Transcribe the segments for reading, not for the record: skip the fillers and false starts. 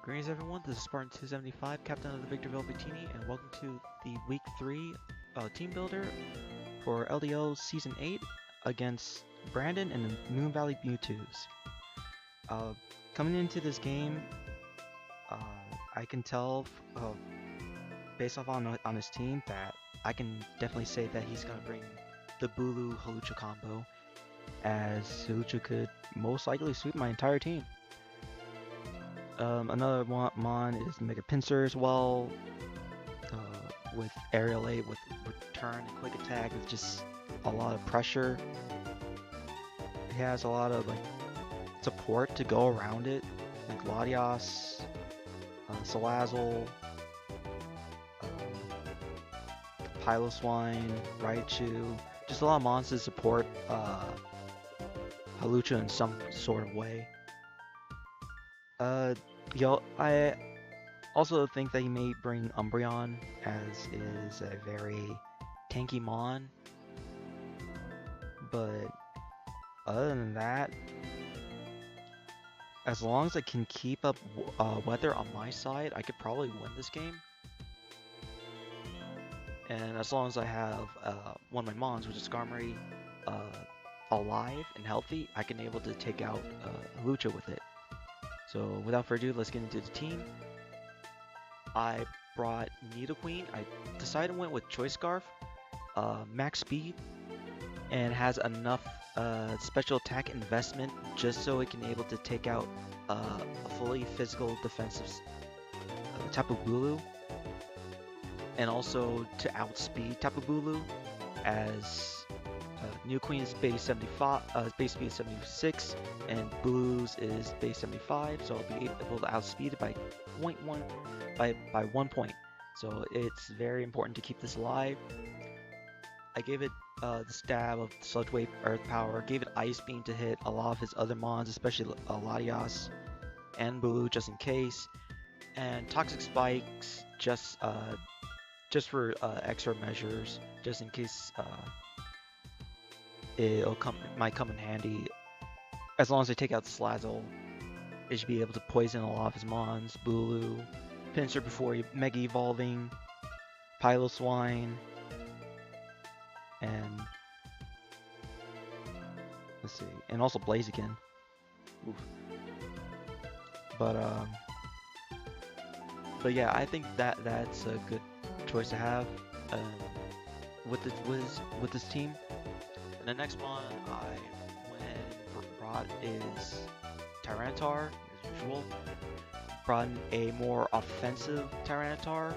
Greetings everyone, this is Spartan275, Captain of the Victorville Victini, and welcome to the Week 3 Team Builder for LDL Season 8 against Brandon and the Moon Valley Mewtwo's. Coming into this game, I can tell based off on his team that I can definitely say that he's going to bring the Bulu Hawlucha combo, as Hawlucha could most likely sweep my entire team. Another mon is Mega Pincer as well, with Aerial 8 with turn and quick attack with just a lot of pressure. He has a lot of support to go around it, like Latias, Salazzle, Piloswine, Raichu, just a lot of monsters to support Hawlucha in some sort of way. I also think that he may bring Umbreon, as is a very tanky mon. But other than that, as long as I can keep up weather on my side, I could probably win this game. And as long as I have one of my mons, which is Skarmory, alive and healthy, I can able to take out Hawlucha with it. So without further ado, let's get into the team. I brought Nidoqueen. I decided to went with Choice Scarf, max speed, and has enough special attack investment just so it can able to take out a fully physical defensive Tapu Bulu, and also to outspeed Tapu Bulu, as Nidoqueen's base 75, base speed 76, and Blue's is base 75, so I'll be able to outspeed it by 1 point. So it's very important to keep this alive. I gave it the stab of Sludge Wave Earth Power, gave it Ice Beam to hit a lot of his other mons, especially Latias and Blue, just in case, and Toxic Spikes just for extra measures, just in case might come in handy. As long as I take out Salazzle, it should be able to poison a lot of his mons. Bulu, Pinsir before Mega Evolving, Piloswine, and let's see, and also Blaziken. Oof. But yeah, I think that's a good choice to have with this team. And the next one I brought is Tyranitar, as usual. Brought in a more offensive Tyranitar,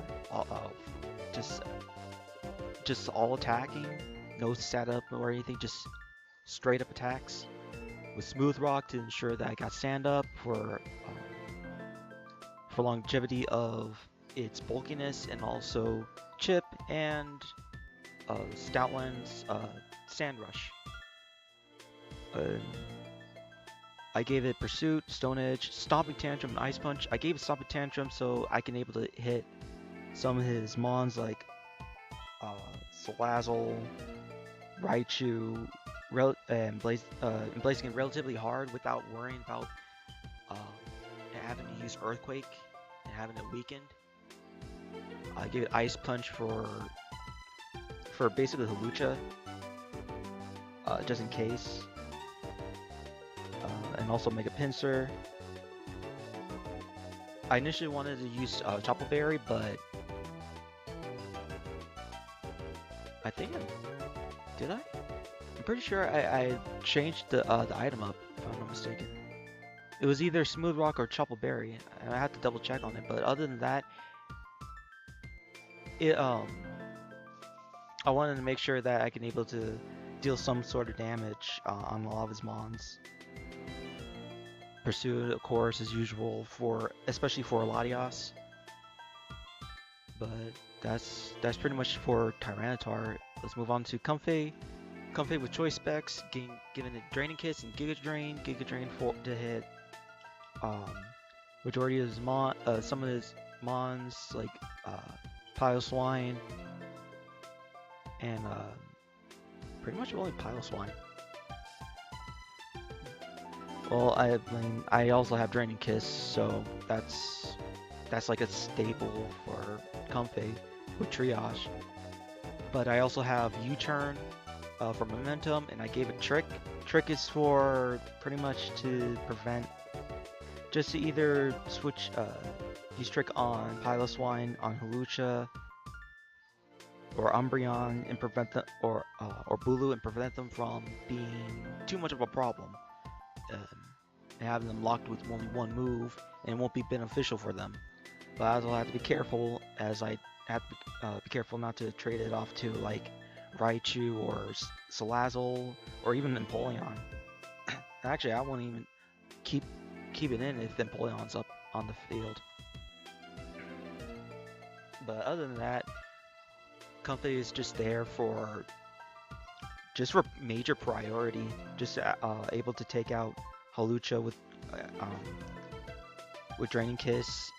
just all attacking, no setup or anything, just straight up attacks. With Smooth Rock to ensure that I got stand up for longevity of its bulkiness, and also Chip and Stoutland's Sand Rush. I gave it Pursuit, Stone Edge, Stomping Tantrum, and Ice Punch. I gave it Stomping Tantrum so I can able to hit some of his mons like Salazzle, Raichu, and Blaziken relatively hard without worrying about having to use Earthquake and having it weakened. I gave it Ice Punch for basically Hawlucha, just in case, and also Mega Pincer. I initially wanted to use Chople Berry, but I think did I? I'm pretty sure I changed the item up, if I'm not mistaken. It was either Smooth Rock or Chople Berry, and I have to double check on it. But other than that, I wanted to make sure that I can able to deal some sort of damage on a lot of his mons. Pursuit, of course, as usual, especially for Latias. But that's pretty much for Tyranitar. Let's move on to Comfey. Comfey with choice specs, giving it Draining Kiss and Giga Drain to hit majority of his some of his mons like Piloswine, and pretty much only Piloswine. Well, I also have Draining Kiss, so that's like a staple for Comfey with Triage. But I also have U-Turn for Momentum, and I gave it Trick. Trick is for pretty much to prevent, just to either switch, use Trick on Piloswine, on Hawlucha, or Umbreon, and prevent them, or Bulu, and prevent them from being too much of a problem. Um, and having them locked with only one move, and it won't be beneficial for them. But I also have to be careful, as I have to be careful not to trade it off to like Raichu or Salazzle or even Empoleon. Actually, I won't even keep it in if Empoleon's up on the field. But other than that, Comfey is just there for major priority, just able to take out Hawlucha with Draining Kiss,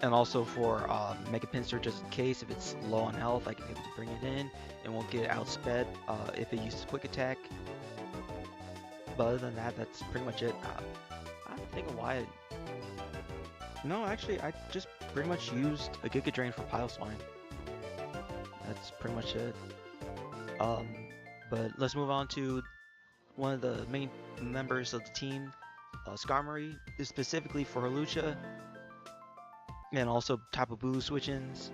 and also for Mega Pinsir, just in case if it's low on health, I can be able to bring it in and won't get outsped if it uses Quick Attack. But other than that, that's pretty much it. I don't think of why. No, actually, I just pretty much used a Giga Drain for Piloswine. That's pretty much it. But let's move on to one of the main members of the team. Skarmory is specifically for Hawlucha, and also Tapu Bulu switch-ins.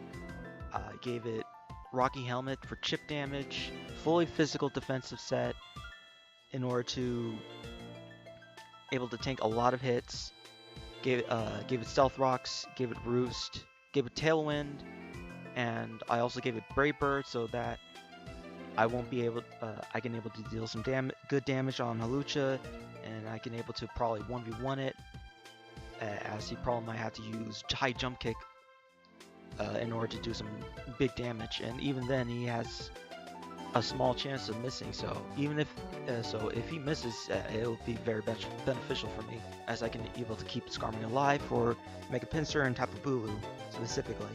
I gave it Rocky Helmet for chip damage, fully physical defensive set, in order to able to tank a lot of hits. Gave it Stealth Rocks, gave it Roost, gave it Tailwind, and I also gave it Brave Bird so that I can able to deal some good damage on Hawlucha, and I can able to probably 1v1 it, as he probably might have to use high jump kick in order to do some big damage, and even then he has a small chance of missing. So even if if he misses, it'll be very beneficial for me, as I can be able to keep Skarmory alive for Mega Pinsir and Tapu Bulu specifically.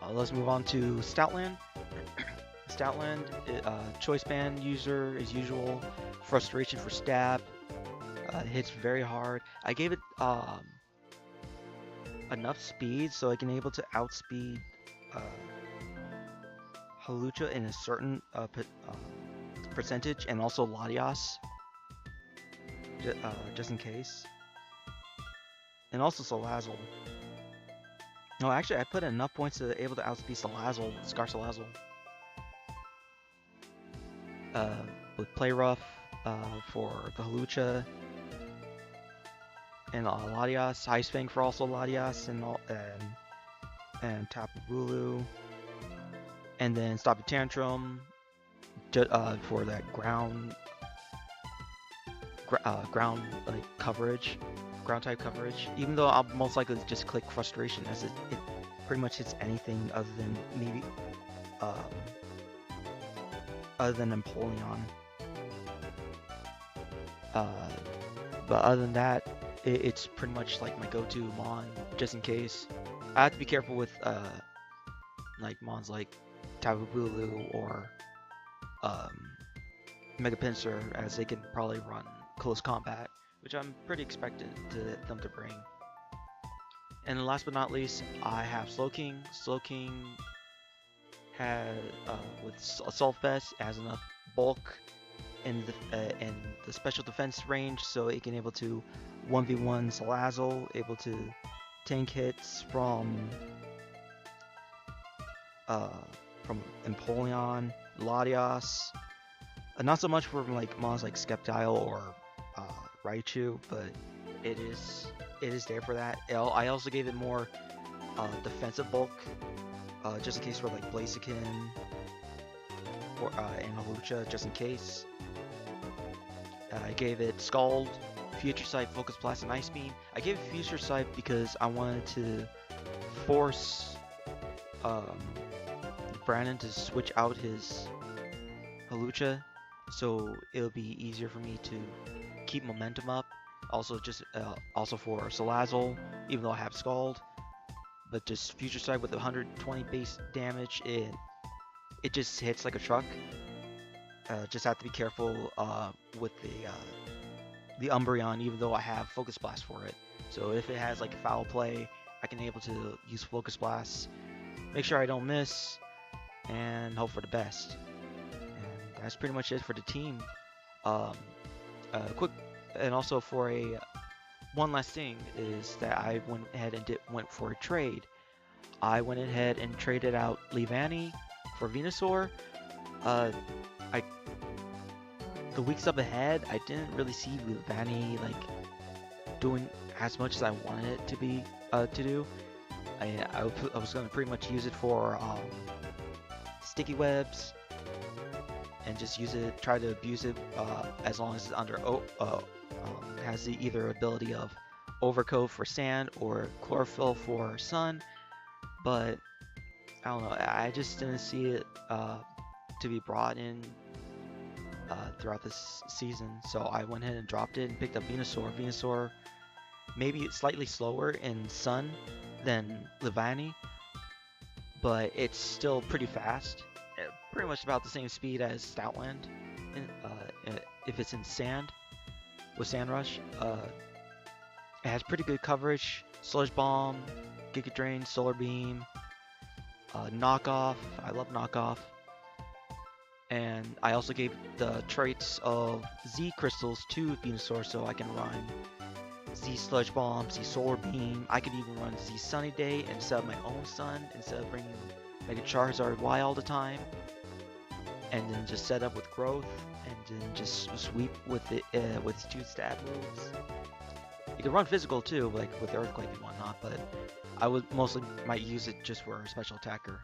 Let's move on to Stoutland. Stoutland, Choice Band user as usual, Frustration for stab, hits very hard. I gave it enough speed so I can able to outspeed Hawlucha in a certain percentage, and also Latias, just in case, and also Salazzle. No, actually, I put enough points to able to outspeed Salazzle, Scar Salazzle. With Play Rough for the Hawlucha, and Latias, Ice Fang for also Latias, and Tapu Bulu, and then Stop Your Tantrum for that ground like coverage, ground type coverage. Even though I'll most likely just click Frustration, as it pretty much hits anything other than maybe other than Empoleon. But other than that, it's pretty much like my go-to Mon, just in case. I have to be careful with like Mons like Tapu Bulu or Mega Pinsir, as they can probably run close combat, which I'm pretty expected to them to bring. And last but not least, I have Slowking. Slowking has with Assault Vest, has enough bulk in the special defense range, so it can able to 1v1 Salazzle, able to tank hits from Empoleon, Latias. Not so much from like mons like Sceptile or Raichu, but it is there for that. I also gave it more defensive bulk, just in case for like Blaziken or and Hawlucha, just in case. I gave it Scald, Future Sight, Focus Blast, and Ice Beam. I gave it Future Sight because I wanted to force Brandon to switch out his Hawlucha, so it'll be easier for me to keep momentum up. Also, also for Salazzle, even though I have Scald, but just Future Sight with 120 base damage, it just hits like a truck. Just have to be careful with the the Umbreon, even though I have Focus Blast for it. So if it has like foul play, I can able to use Focus Blast, make sure I don't miss, and hope for the best. And that's pretty much it for the team. Um, quick, and also for a one last thing is that I went ahead and went for a trade. I went ahead and traded out Leavanny for Venusaur. Uh, I the weeks up ahead, I didn't really see Leavanny like doing as much as I wanted it to be to do. I was gonna pretty much use it for sticky webs and just use it, try to abuse it as long as it's under has the either ability of overcoat for sand or chlorophyll for sun. But I don't know, I just didn't see it to be brought in throughout this season, so I went ahead and dropped it and picked up Venusaur. Venusaur maybe slightly slower in Sun than Leavanny, but it's still pretty fast. Pretty much about the same speed as Stoutland if it's in Sand with Sand Rush. It has pretty good coverage. Sludge Bomb, Giga Drain, Solar Beam, Knockoff. I love Knockoff. And I also gave the traits of Z Crystals to Venusaur so I can run Z Sludge Bomb, Z Solar Beam. I could even run Z Sunny Day and set up my own sun instead of bringing Mega Charizard Y all the time. And then just set up with Growth and then just sweep with it with 2 stab moves. You can run physical too, like with Earthquake and whatnot, but I would mostly might use it just for a special attacker.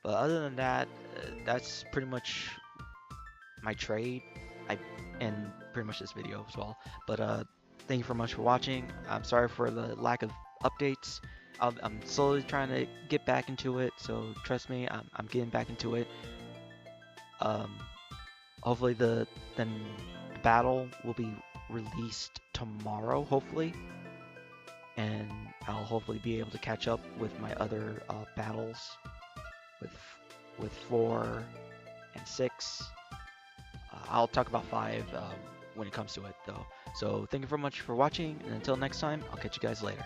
But other than that, that's pretty much my trade, and pretty much this video as well. But thank you very much for watching. I'm sorry for the lack of updates. I'm slowly trying to get back into it, so trust me, I'm getting back into it. Hopefully the battle will be released tomorrow, hopefully, and I'll hopefully be able to catch up with my other battles with 4 and 6. I'll talk about 5 when it comes to it though. So thank you very much for watching, and until next time, I'll catch you guys later.